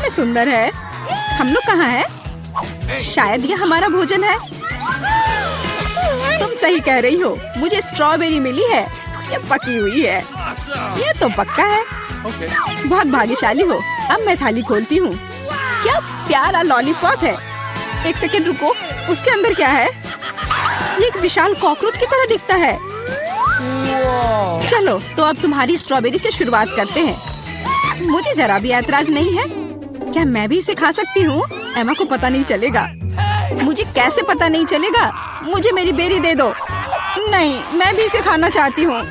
कितने सुंदर है। हम लोग कहाँ हैं? शायद ये हमारा भोजन है। तुम सही कह रही हो, मुझे स्ट्रॉबेरी मिली है। ये पकी हुई है। ये तो पक्का है। बहुत भाग्यशाली हो। अब मैं थाली खोलती हूँ। क्या प्यारा लॉलीपॉप है। एक सेकंड रुको, उसके अंदर क्या है? ये एक विशाल कॉकरोच की तरह दिखता है। चलो तो अब तुम्हारी स्ट्रॉबेरी से शुरुआत करते हैं। मुझे जरा भी ऐतराज नहीं है। क्या मैं भी इसे खा सकती हूँ? एमा को पता नहीं चलेगा। मुझे कैसे पता नहीं चलेगा? मुझे मेरी बेरी दे दो। नहीं, मैं भी इसे खाना चाहती हूँ।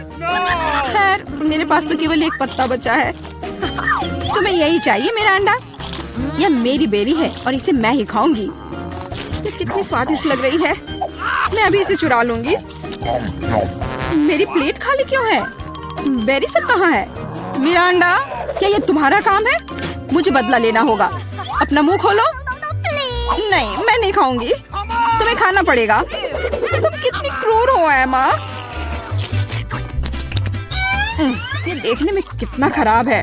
खैर, मेरे पास तो केवल एक पत्ता बचा है। तुम्हें यही चाहिए मेरा अंडा? यह मेरी बेरी है और इसे मैं ही खाऊंगी। ये कितनी स्वादिष्ट लग रही है। मैं अभी इसे चुरा लूंगी। मेरी प्लेट खाली क्यों है? बेरी सब कहाँ है? मेरा अंडा, क्या ये तुम्हारा काम है? मुझे बदला लेना होगा। अपना मुंह खोलो। नहीं, मैं नहीं खाऊंगी। तुम्हें खाना पड़ेगा। तुम कितनी क्रूर हो एमा। ये देखने में कितना खराब है।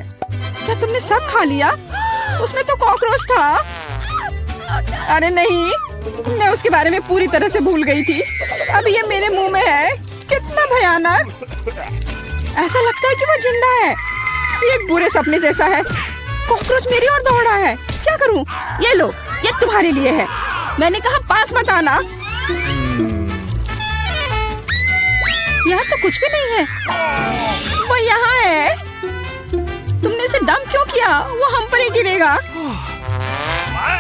क्या तुमने सब खा लिया? उसमें तो कॉकरोच था। अरे नहीं, मैं उसके बारे में पूरी तरह से भूल गई थी। अब ये मेरे मुंह में है। कितना भयानक। ऐसा लगता है कि वो जिंदा है। ये एक बुरे सपने जैसा है। कॉकरोच मेरी ओर दौड़ा है। क्या करूं? ये लो, ये तुम्हारे लिए है। मैंने कहा पास मत आना। यहाँ तो कुछ भी नहीं है। वो यहाँ है। तुमने इसे डंप क्यों किया? वो हम पर ही गिरेगा।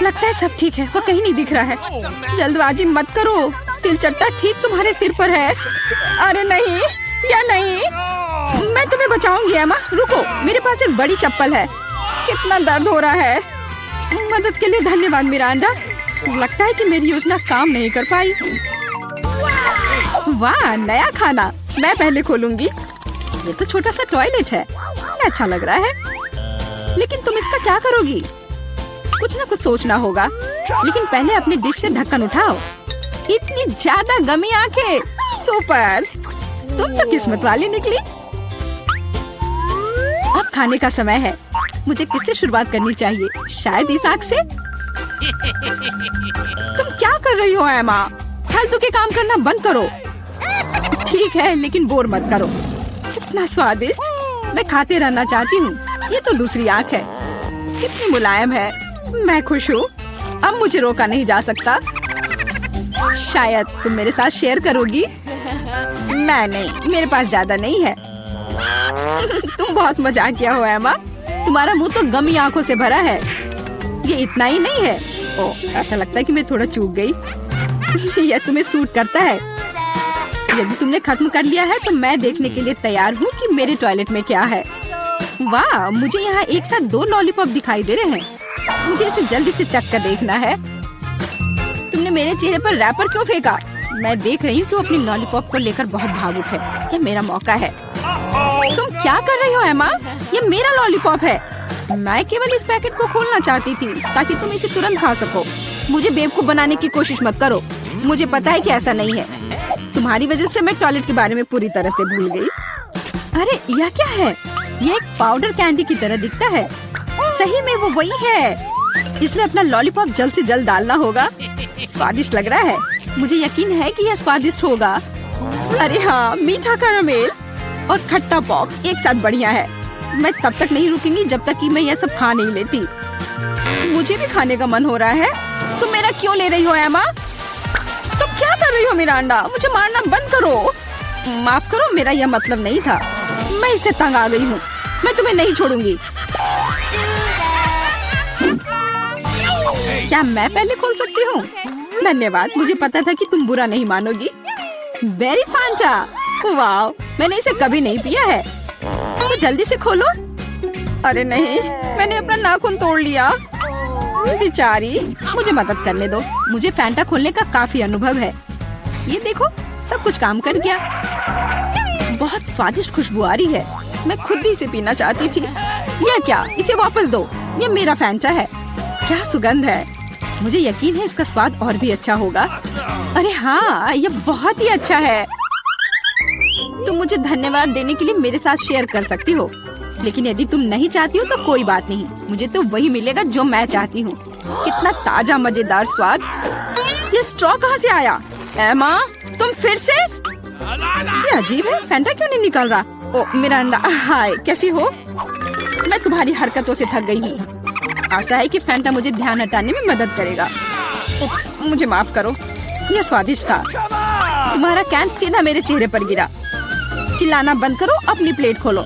लगता है सब ठीक है। वो कहीं नहीं दिख रहा है। जल्दबाजी मत करो। तिलचट्टा ठीक तुम्हारे सिर पर है। अरे नहीं, या नहीं। मैं तुम्हें बचाऊंगी एमा। रुको, मेरे पास एक बड़ी चप्पल है। कितना दर्द हो रहा है। मदद के लिए धन्यवाद मिरांडा। लगता है कि मेरी योजना काम नहीं कर पाई। वाह, नया खाना। मैं पहले खोलूंगी। ये तो छोटा सा टॉयलेट है। अच्छा लग रहा है। लेकिन तुम इसका क्या करोगी? कुछ ना कुछ सोचना होगा। लेकिन पहले अपनी डिश से ढक्कन उठाओ। इतनी ज्यादा गमी आंखें। सुपर, तुम तो किस्मत वाली निकली। अब खाने का समय है। मुझे किससे शुरुआत करनी चाहिए? शायद इस आग से। तुम क्या कर रही हो एमा? फालतू के काम करना बंद करो। ठीक है, लेकिन बोर मत करो। कितना स्वादिष्ट। मैं खाते रहना चाहती हूँ। ये तो दूसरी आँख है। कितनी मुलायम है। मैं खुश हूँ। अब मुझे रोका नहीं जा सकता। शायद तुम मेरे साथ शेयर करोगी। मैं नहीं, मेरे पास ज्यादा नहीं है। तुम बहुत मजाकिया हो एमा। तुम्हारा मुंह तो गमी आंखों से भरा है। ये इतना ही नहीं है। ओह, ऐसा लगता है कि मैं थोड़ा चूक गई। यह तुम्हें सूट करता है। यदि तुमने खत्म कर लिया है तो मैं देखने के लिए तैयार हूँ कि मेरे टॉयलेट में क्या है। वाह, मुझे यहाँ एक साथ 2 लॉलीपॉप दिखाई दे रहे हैं। मुझे इसे जल्दी से चख कर देखना है। तुमने मेरे चेहरे पर रैपर क्यों फेंका? मैं देख रही हूँ कि वो अपनी लॉलीपॉप को लेकर बहुत भावुक है। यह मेरा मौका है। तुम क्या कर रही हो एमा? ये मेरा लॉलीपॉप है। मैं केवल इस पैकेट को खोलना चाहती थी ताकि तुम इसे तुरंत खा सको। मुझे बेवकूफ बनाने की कोशिश मत करो। मुझे पता है कि ऐसा नहीं है। तुम्हारी वजह से मैं टॉयलेट के बारे में पूरी तरह से भूल गई। अरे यह क्या है? यह एक पाउडर कैंडी की तरह दिखता है। सही में वो वही है। इसमें अपना लॉलीपॉप जल्द से जल्द डालना होगा। स्वादिष्ट लग रहा है। मुझे यकीन है कि यह स्वादिष्ट होगा। अरे हाँ, मीठा कैरामेल और खट्टा पॉप एक साथ बढ़िया है। मैं तब तक नहीं रुकूंगी जब तक कि मैं यह सब खा नहीं लेती। मुझे भी खाने का मन हो रहा है। तुम मेरा क्यों ले रही हो एमा? तुम क्या कर रही हो मिरांडा? मुझे मारना बंद करो। माफ करो, मेरा यह मतलब नहीं था। मैं इससे तंग आ गई हूँ। मैं तुम्हें नहीं छोड़ूंगी। क्या मैं पहले खोल सकती हूँ? धन्यवाद, मुझे पता था कि तुम बुरा नहीं मानोगी। बेरी फांटा, वाह, मैंने इसे कभी नहीं पिया है। तो जल्दी से खोलो। अरे नहीं, मैंने अपना नाखून तोड़ लिया। बेचारी, मुझे मदद करने दो। मुझे फैंटा खोलने का काफी अनुभव है। ये देखो, सब कुछ काम कर गया। बहुत स्वादिष्ट खुशबू आ रही है। मैं खुद भी इसे पीना चाहती थी। यह क्या? इसे वापस दो। ये मेरा फैंटा है। क्या सुगंध है। मुझे यकीन है इसका स्वाद और भी अच्छा होगा। अरे हाँ, ये बहुत ही अच्छा है। तुम मुझे धन्यवाद देने के लिए मेरे साथ शेयर कर सकती हो। लेकिन यदि तुम नहीं चाहती हो तो कोई बात नहीं, मुझे तो वही मिलेगा जो मैं चाहती हूँ। कितना ताजा मजेदार स्वाद। ये स्ट्रॉ कहाँ से आया? एमा, तुम फिर से? ये अजीब है, फैंटा क्यों नहीं निकल रहा? ओ मिरांडा, हाय, कैसी हो? मैं तुम्हारी हरकतों से थक गई हूँ। आशा है कि फैंटा मुझे ध्यान हटाने में मदद करेगा। उप्स, मुझे माफ करो। यह स्वादिष्ट था। तुम्हारा कैन सीधा मेरे चेहरे पर गिरा। चिल्लाना बंद करो, अपनी प्लेट खोलो।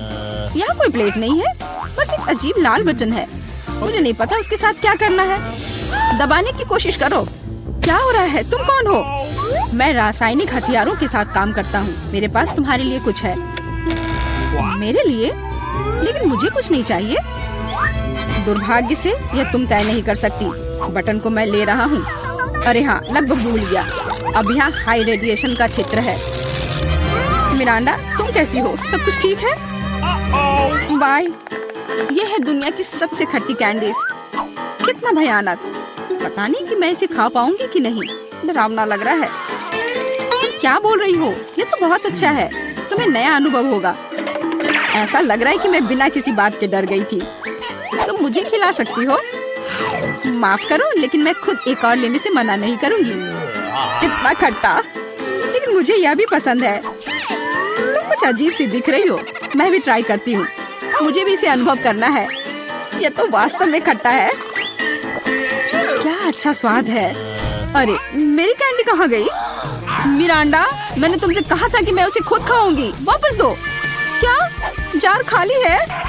यहाँ कोई प्लेट नहीं है, बस एक अजीब लाल बटन है। मुझे नहीं पता उसके साथ क्या करना है। दबाने की कोशिश करो। क्या हो रहा है? तुम कौन हो? मैं रासायनिक हथियारों के साथ काम करता हूँ। मेरे पास तुम्हारे लिए कुछ है। मेरे लिए? लेकिन मुझे कुछ नहीं चाहिए। दुर्भाग्य से यह तुम तय नहीं कर सकती। बटन को मैं ले रहा हूँ। अरे हाँ, लगभग भूल गया। अब यहाँ हाई रेडिएशन का क्षेत्र है। मिरांडा, तुम कैसी हो? सब कुछ ठीक है? बाय। ये है दुनिया की सबसे खट्टी कैंडीज। कितना भयानक। पता नहीं कि मैं इसे खा पाऊंगी कि नहीं। डरावना लग रहा है। तुम क्या बोल रही हो? ये तो बहुत अच्छा है। तुम्हें नया अनुभव होगा। ऐसा लग रहा है कि मैं बिना किसी बात के डर गई थी। तुम मुझे खिला सकती हो। माफ करो, लेकिन मैं खुद एक और लेने से मना नहीं करूंगी। इतना खट्टा, लेकिन मुझे यह भी पसंद है। तुम कुछ अजीब सी दिख रही हो। मैं भी ट्राई करती हूँ। मुझे भी इसे अनुभव करना है। यह तो वास्तव में खट्टा है। क्या अच्छा स्वाद है। अरे, मेरी कैंडी कहाँ गई? मिरांडा, मैंने तुमसे कहा था कि मैं उसे खुद खाऊंगी। वापस दो। क्या जार खाली है?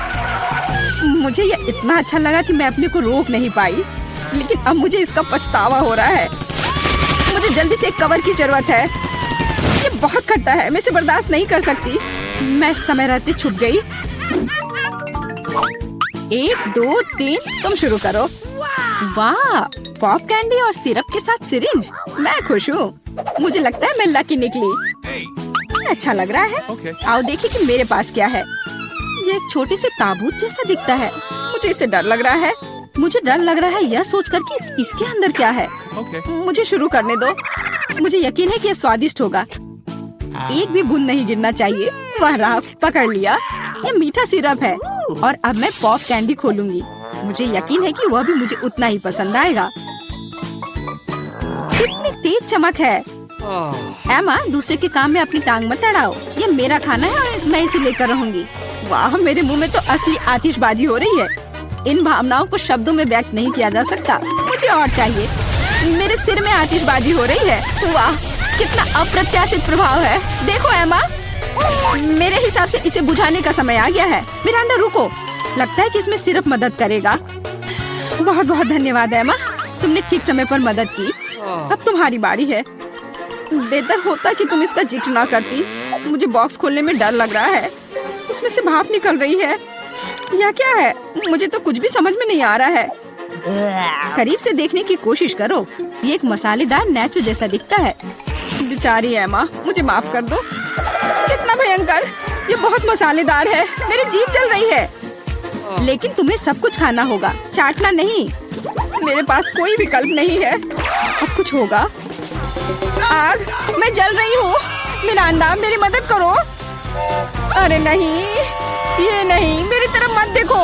मुझे यह इतना अच्छा लगा कि मैं अपने को रोक नहीं पाई, लेकिन अब मुझे इसका पछतावा हो रहा है। मुझे जल्दी से एक कवर की जरूरत है। ये बहुत खट्टा है, मैं इसे बर्दाश्त नहीं कर सकती। मैं समय रहते छुप गई। 1 2 3, तुम शुरू करो। वाह, पॉप कैंडी और सिरप के साथ सिरिंज। मैं खुश हूँ। मुझे लगता है मैं लकी निकली। अच्छा लग रहा है। आओ देखिए कि मेरे पास क्या है। ये एक छोटे से ताबूत जैसा दिखता है। मुझे इससे डर लग रहा है। मुझे डर लग रहा है यह सोचकर कि इसके अंदर क्या है। मुझे शुरू करने दो। मुझे यकीन है कि यह स्वादिष्ट होगा। एक भी बूंद नहीं गिरना चाहिए। वह रहा, पकड़ लिया। यह मीठा सिरप है और अब मैं पॉप कैंडी खोलूंगी। मुझे यकीन है कि वह भी मुझे उतना ही पसंद आएगा। कितनी तेज चमक है। एमा, दूसरे के काम में अपनी टांग मत अड़ाओ। ये मेरा खाना है और मैं इसे लेकर रहूंगी। वाह, मेरे मुंह में तो असली आतिशबाजी हो रही है। इन भावनाओं को शब्दों में व्यक्त नहीं किया जा सकता। मुझे और चाहिए। मेरे सिर में आतिशबाजी हो रही है। वाह, कितना अप्रत्याशित प्रभाव है। देखो एमा, मेरे हिसाब से इसे बुझाने का समय आ गया है। मिरांडा, रुको। लगता है कि इसमें सिर्फ मदद करेगा। बहुत बहुत धन्यवाद एमा, तुमने ठीक समय पर मदद की। अब तुम्हारी बारी है। बेहतर होता कि तुम इसका जिक्र ना करती। मुझे बॉक्स खोलने में डर लग रहा है। उसमें से भाप निकल रही है। यह क्या है? मुझे तो कुछ भी समझ में नहीं आ रहा है। करीब से देखने की कोशिश करो। ये एक मसालेदार नेचो जैसा दिखता है। बेचारी एमा, मुझे माफ कर दो। कितना भयंकर। ये बहुत मसालेदार है। मेरी जीभ जल रही है। लेकिन तुम्हें सब कुछ खाना होगा, चाटना नहीं। मेरे पास कोई विकल्प नहीं है। अब कुछ होगा। आग, मैं जल रही हूँ। मिरांडा, मेरी मदद करो। अरे नहीं, ये नहीं, मेरी तरफ मत देखो।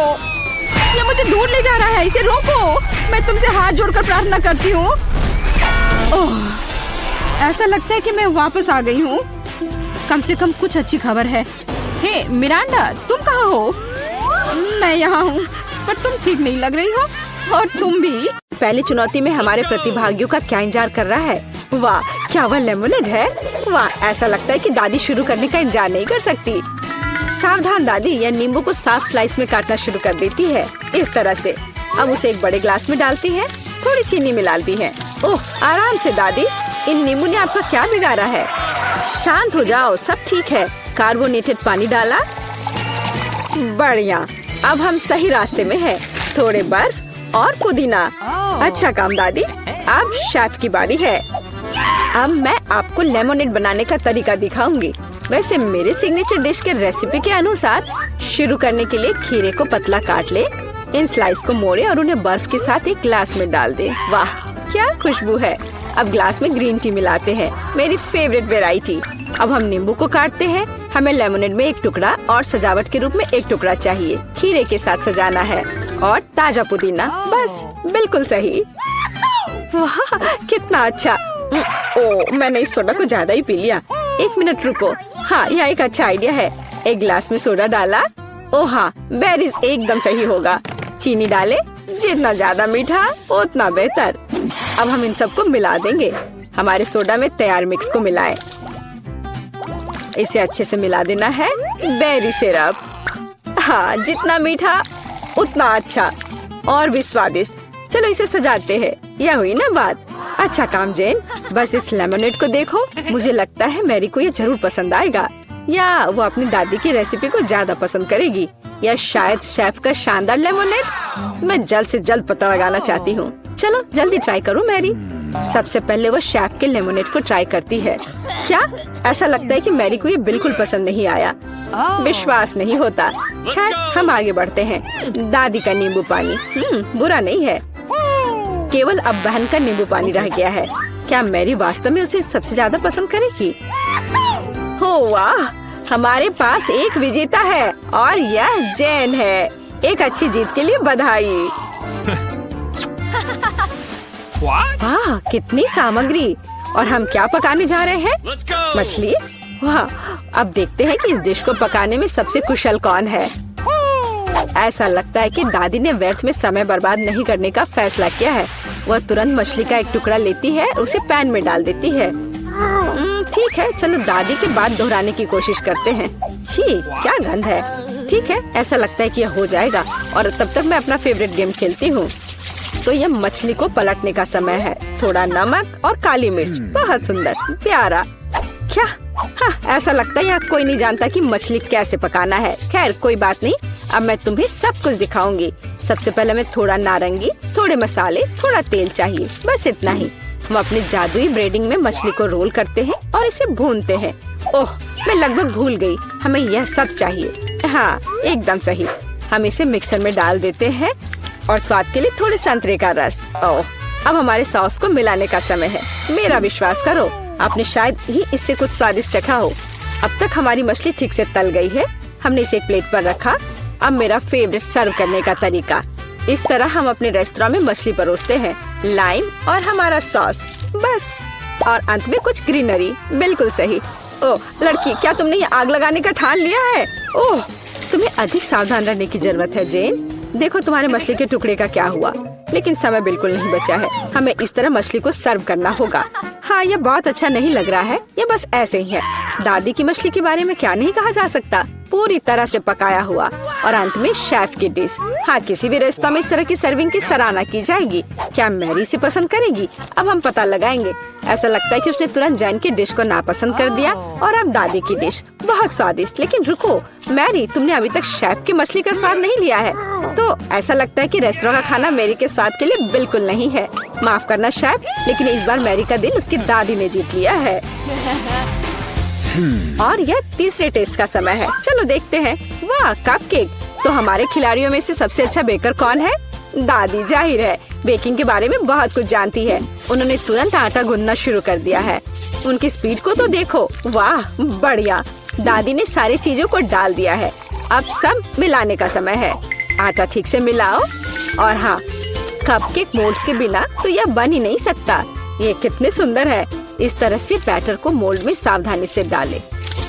ये मुझे दूर ले जा रहा है। इसे रोको। मैं तुमसे हाथ जोड़कर प्रार्थना करती हूँ। ऐसा लगता है कि मैं वापस आ गई हूँ। कम से कम कुछ अच्छी खबर है। हे मिरांडा, तुम कहाँ हो? मैं यहाँ हूँ, पर तुम ठीक नहीं लग रही हो। और तुम भी। पहली चुनौती में हमारे प्रतिभागियों का क्या इंतजार कर रहा है? वाह, क्या वह लेमोनेड है? वाह, ऐसा लगता है कि दादी शुरू करने का इंतजार नहीं कर सकती। सावधान दादी, यह नींबू को साफ स्लाइस में काटना शुरू कर देती है। इस तरह से। अब उसे एक बड़े ग्लास में डालती है। थोड़ी चीनी मिलाती है। ओह, आराम से दादी। इन नींबू ने आपका क्या बिगाड़ा है? शांत हो जाओ, सब ठीक है। कार्बोनेटेड पानी डाला। बढ़िया, अब हम सही रास्ते में हैं। थोड़े बर्फ और पुदीना। अच्छा काम दादी। अब शेफ की बारी है। अब मैं आपको लेमोनेड बनाने का तरीका दिखाऊंगी। वैसे मेरे सिग्नेचर डिश के रेसिपी के अनुसार शुरू करने के लिए खीरे को पतला काट ले। इन स्लाइस को मोड़े और उन्हें बर्फ के साथ एक ग्लास में डाल दे। वाह, क्या खुशबू है। अब ग्लास में ग्रीन टी मिलाते हैं, मेरी फेवरेट वेराइटी। अब हम नींबू को काटते हैं। हमें लेमोनेड में एक टुकड़ा और सजावट के रूप में एक टुकड़ा चाहिए। खीरे के साथ सजाना है और ताजा पुदीना, बस बिल्कुल सही। वाह कितना अच्छा। ओ मैंने इस सोडा को ज्यादा ही पी लिया। एक मिनट रुको, हाँ यह एक अच्छा आइडिया है। एक गिलास में सोडा डाला। ओ हाँ बेरीज एकदम सही होगा। चीनी डाले, जितना ज्यादा मीठा उतना बेहतर। अब हम इन सबको मिला देंगे। हमारे सोडा में तैयार मिक्स को मिलाएं। इसे अच्छे से मिला देना है। बेरी सिरप, हाँ जितना मीठा उतना अच्छा और भी स्वादिष्ट। चलो इसे सजाते हैं। यह हुई ना बात। अच्छा काम जेन। बस इस लेमनेड को देखो, मुझे लगता है मैरी को ये जरूर पसंद आएगा, या वो अपनी दादी की रेसिपी को ज्यादा पसंद करेगी, या शायद शेफ का शानदार लेमनेड। मैं जल्द से जल्द पता लगाना चाहती हूँ। चलो जल्दी ट्राई करो मैरी। सबसे पहले वो शेफ के लेमनेड को ट्राई करती है। क्या ऐसा लगता है कि मैरी को ये बिल्कुल पसंद नहीं आया। विश्वास नहीं होता। खैर हम आगे बढ़ते हैं। दादी का नींबू पानी बुरा नहीं है। केवल अब बहन का नींबू पानी रह गया है। क्या मैरी वास्तव में उसे सबसे ज्यादा पसंद करेगी? हो वाह, हमारे पास एक विजेता है और यह जैन है। एक अच्छी जीत के लिए बधाई। वाह कितनी सामग्री। और हम क्या पकाने जा रहे हैं? मछली। वाह, अब देखते हैं कि इस डिश को पकाने में सबसे कुशल कौन है। ऐसा लगता है कि दादी ने व्यर्थ में समय बर्बाद नहीं करने का फैसला किया है। वह तुरंत मछली का एक टुकड़ा लेती है, उसे पैन में डाल देती है। ठीक है, चलो दादी की बात दोहराने की कोशिश करते हैं। छी क्या गंध है। ठीक है, ऐसा लगता है कि यह हो जाएगा और तब तक मैं अपना फेवरेट गेम खेलती हूँ। तो यह मछली को पलटने का समय है। थोड़ा नमक और काली मिर्च, बहुत सुंदर प्यारा। क्या हाँ, ऐसा लगता है यहाँ कोई नहीं जानता कि मछली कैसे पकाना है। खैर कोई बात नहीं, अब मैं तुम्हें सब कुछ दिखाऊंगी। सबसे पहले मैं थोड़ा नारंगी, थोड़े मसाले, थोड़ा तेल चाहिए, बस इतना ही। हम अपने जादुई ब्रेडिंग में मछली को रोल करते हैं और इसे भूनते हैं। ओह मैं लगभग भूल गई, हमें यह सब चाहिए। हाँ एकदम सही। हम इसे मिक्सर में डाल देते हैं और स्वाद के लिए थोड़े संतरे का रस। ओह अब हमारे सॉस को मिलाने का समय है। मेरा विश्वास करो, आपने शायद ही इससे कुछ स्वादिष्ट चखा हो। अब तक हमारी मछली ठीक से तल गई है। हमने इसे एक प्लेट पर रखा। अब मेरा फेवरेट सर्व करने का तरीका। इस तरह हम अपने रेस्तरां में मछली परोसते हैं। लाइम और हमारा सॉस, बस। और अंत में कुछ ग्रीनरी। बिल्कुल सही। ओह लड़की, क्या तुमने ये आग लगाने का ठान लिया है? ओह तुम्हें अधिक सावधान रहने की जरूरत है जेन। देखो तुम्हारे मछली के टुकड़े का क्या हुआ। लेकिन समय बिल्कुल नहीं बचा है। हमें इस तरह मछली को सर्व करना होगा। हाँ ये बहुत अच्छा नहीं लग रहा है, ये बस ऐसे ही है। दादी की मछली के बारे में क्या नहीं कहा जा सकता। पूरी तरह से पकाया हुआ और अंत में शेफ की डिश। हाँ किसी भी रेस्तरां में इस तरह की सर्विंग की सराहना की जाएगी। क्या मैरी इसे पसंद करेगी? अब हम पता लगाएंगे। ऐसा लगता है कि उसने तुरंत जैन की डिश को नापसंद कर दिया और अब दादी की डिश बहुत स्वादिष्ट। लेकिन रुको मैरी, तुमने अभी तक शेफ की मछली का स्वाद नहीं लिया है। तो ऐसा लगता है कि रेस्तरां का खाना मैरी के स्वाद के लिए बिल्कुल नहीं है। माफ करना शेफ, लेकिन इस बार मैरी का दिल उसकी दादी ने जीत लिया है। और यह तीसरे टेस्ट का समय है। चलो देखते हैं। वाह कपकेक। तो हमारे खिलाड़ियों में से सबसे अच्छा बेकर कौन है? दादी, जाहिर है बेकिंग के बारे में बहुत कुछ जानती है। उन्होंने तुरंत आटा गूंदना शुरू कर दिया है। उनकी स्पीड को तो देखो। वाह बढ़िया। दादी ने सारी चीजों को डाल दिया है। अब सब मिलाने का समय है। आटा ठीक से मिलाओ। और हाँ, कपकेक मोल्ड्स के बिना तो यह बन ही नहीं सकता। ये कितने सुंदर है। इस तरह से बैटर को मोल्ड में सावधानी से डालें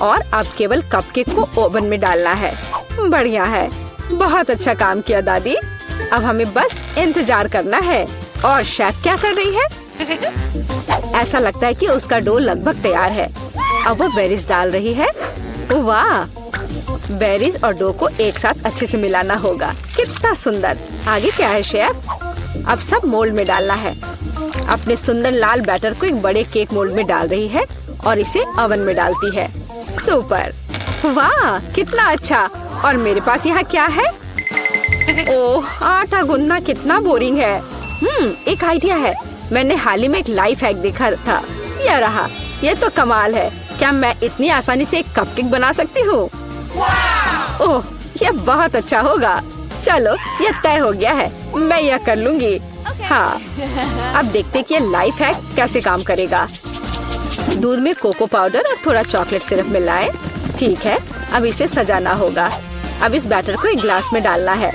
और अब केवल कपकेक को ओवन में डालना है। बढ़िया है, बहुत अच्छा काम किया दादी। अब हमें बस इंतजार करना है। और शेफ क्या कर रही है? ऐसा लगता है कि उसका डो लगभग तैयार है। अब वो बेरीज डाल रही है। वाह, बेरीज और डो को एक साथ अच्छे से मिलाना होगा। कितना सुंदर। आगे क्या है शेफ? अब सब मोल्ड में डालना है। अपने सुंदर लाल बैटर को एक बड़े केक मोल्ड में डाल रही है और इसे ओवन में डालती है। सुपर। वाह कितना अच्छा। और मेरे पास यहाँ क्या है? ओह आटा गूंदना कितना बोरिंग है। एक आइडिया है। मैंने हाल ही में एक लाइफ हैक देखा था। यह रहा। यह तो कमाल है। क्या मैं इतनी आसानी से एक कपकेक बना सकती हूँ? ओह यह बहुत अच्छा होगा। चलो यह तय हो गया है, मैं यह कर लूंगी। हाँ अब देखते कि यह लाइफ हैक कैसे काम करेगा। दूध में कोको पाउडर और थोड़ा चॉकलेट सिरप मिलाएं। ठीक है, अब इसे सजाना होगा। अब इस बैटर को एक ग्लास में डालना है।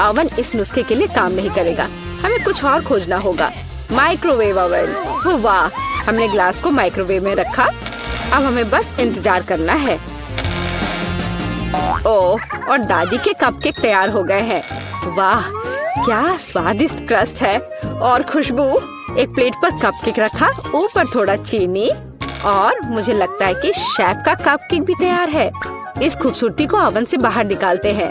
ओवन इस नुस्खे के लिए काम नहीं करेगा, हमें कुछ और खोजना होगा। Microwave oven. वाह, हमने ग्लास को माइक्रोवेव में रखा। अब हमें बस इंतजार करना है। ओह, और दादी के कपकेक तैयार हो गए हैं। वाह, क्या स्वादिष्ट क्रस्ट है और खुशबू। एक प्लेट पर कपकेक रखा, ऊपर थोड़ा चीनी, और मुझे लगता है कि शेफ का कपकेक भी तैयार है। इस खूबसूरती को ओवन से बाहर निकालते हैं।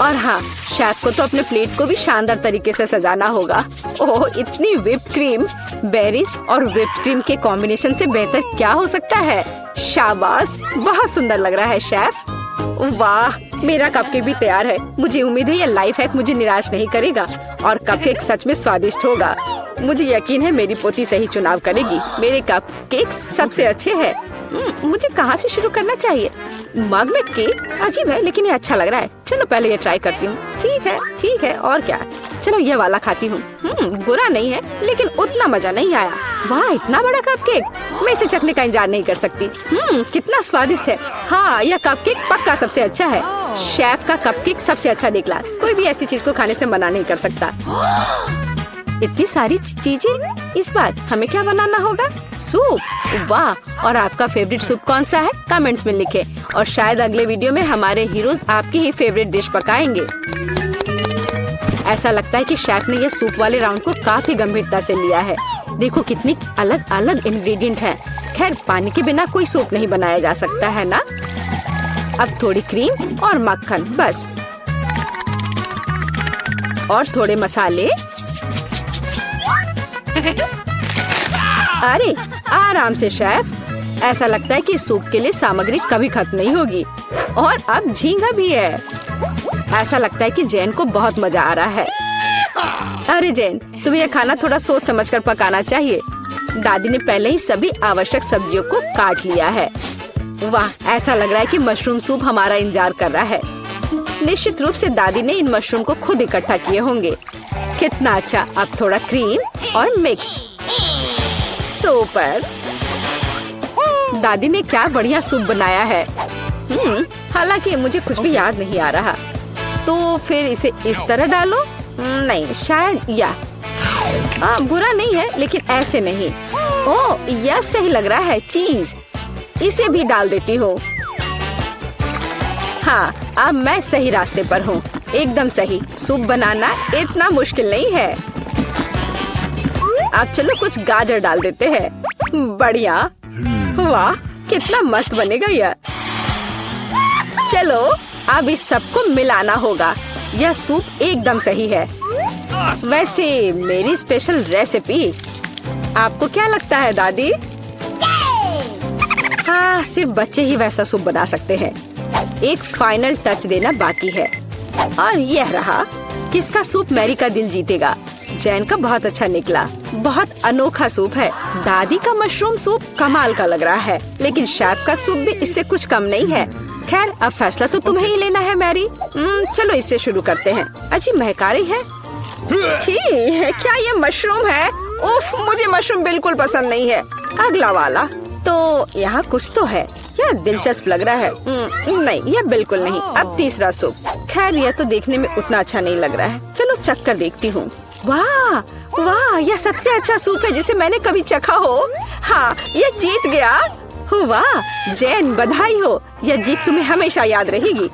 और हाँ, शेफ को तो अपने प्लेट को भी शानदार तरीके से सजाना होगा। ओह, इतनी व्हिप्ड क्रीम। बेरीज और व्हिप्ड क्रीम के कॉम्बिनेशन से बेहतर क्या हो सकता है। शाबाश, बहुत सुंदर लग रहा है शेफ। वाह, मेरा कपकेक भी तैयार है। मुझे उम्मीद है ये लाइफ हैक मुझे निराश नहीं करेगा और कपकेक सच में स्वादिष्ट होगा। मुझे यकीन है मेरी पोती सही चुनाव करेगी। मेरे कपकेक सबसे अच्छे हैं। मुझे कहाँ से शुरू करना चाहिए? मग में केक अजीब है, लेकिन ये अच्छा लग रहा है। चलो पहले ये ट्राई करती हूँ। ठीक है, और क्या। चलो ये वाला खाती हूँ। बुरा नहीं है, लेकिन उतना मजा नहीं आया। वाह, इतना बड़ा कपकेक, मैं इसे चखने का इंतजार नहीं कर सकती। कितना स्वादिष्ट है। हाँ, यह कपकेक पक्का सबसे अच्छा है। शेफ का कपकेक सबसे अच्छा निकला। कोई भी ऐसी चीज को खाने से मना नहीं कर सकता। इतनी सारी चीजें। इस बार हमें क्या बनाना होगा? सूप। वाह, और आपका फेवरेट सूप कौन सा है? कमेंट्स में लिखें। और शायद अगले वीडियो में हमारे हीरोज आपकी ही फेवरेट डिश पकाएंगे। ऐसा लगता है कि शेफ ने ये सूप वाले राउंड को काफी गंभीरता से लिया है। देखो कितनी अलग अलग इंग्रेडिएंट हैं। खैर, पानी के बिना कोई सूप नहीं बनाया जा सकता है ना। अब थोड़ी क्रीम और मक्खन बस, और थोड़े मसाले। अरे आराम से शेफ। ऐसा लगता है कि सूप के लिए सामग्री कभी खत्म नहीं होगी। और अब झींगा भी है। ऐसा लगता है कि जैन को बहुत मजा आ रहा है। अरे जैन, तुम्हें यह खाना थोड़ा सोच समझ कर पकाना चाहिए। दादी ने पहले ही सभी आवश्यक सब्जियों को काट लिया है। वाह, ऐसा लग रहा है कि मशरूम सूप हमारा इंतजार कर रहा है। निश्चित रूप से दादी ने इन मशरूम को खुद इकट्ठा किए होंगे। कितना अच्छा। अब थोड़ा क्रीम और मिक्स। सुपर। दादी ने क्या बढ़िया सूप बनाया है। हालांकि मुझे कुछ भी याद नहीं आ रहा। तो फिर इसे इस तरह डालो। नहीं, शायद बुरा नहीं है, लेकिन ऐसे नहीं। ओह, यह सही लग रहा है। चीज, इसे भी डाल देती हूँ। हाँ, अब मैं सही रास्ते पर हूँ। एकदम सही। सूप बनाना इतना मुश्किल नहीं है। अब चलो कुछ गाजर डाल देते हैं। बढ़िया। वाह, कितना मस्त बनेगा यह। चलो अब इस सबको मिलाना होगा। यह सूप एकदम सही है। वैसे मेरी स्पेशल रेसिपी, आपको क्या लगता है दादी? हाँ, सिर्फ बच्चे ही वैसा सूप बना सकते हैं। एक फाइनल टच देना बाकी है। और यह रहा। किसका सूप मैरी का दिल जीतेगा? जैन का बहुत अच्छा निकला। बहुत अनोखा सूप है। दादी का मशरूम सूप कमाल का लग रहा है, लेकिन शेफ का सूप भी इससे कुछ कम नहीं है। खैर, अब फैसला तो तुम्हें ही लेना है मैरी। चलो इससे शुरू करते हैं। अच्छी महका रही है। छी, क्या ये मशरूम है? उफ, मुझे मशरूम बिल्कुल पसंद नहीं है। अगला वाला। तो यहाँ कुछ तो है। यह दिलचस्प लग रहा है। नहीं, यह बिल्कुल नहीं। अब तीसरा सूप। खैर, यह तो देखने में उतना अच्छा नहीं लग रहा है। चलो चख कर देखती हूँ। वाह वाह, यह सबसे अच्छा सूप है जिसे मैंने कभी चखा हो। हाँ, यह जीत गया। वाह जैन, बधाई हो। यह जीत तुम्हें हमेशा याद रहेगी।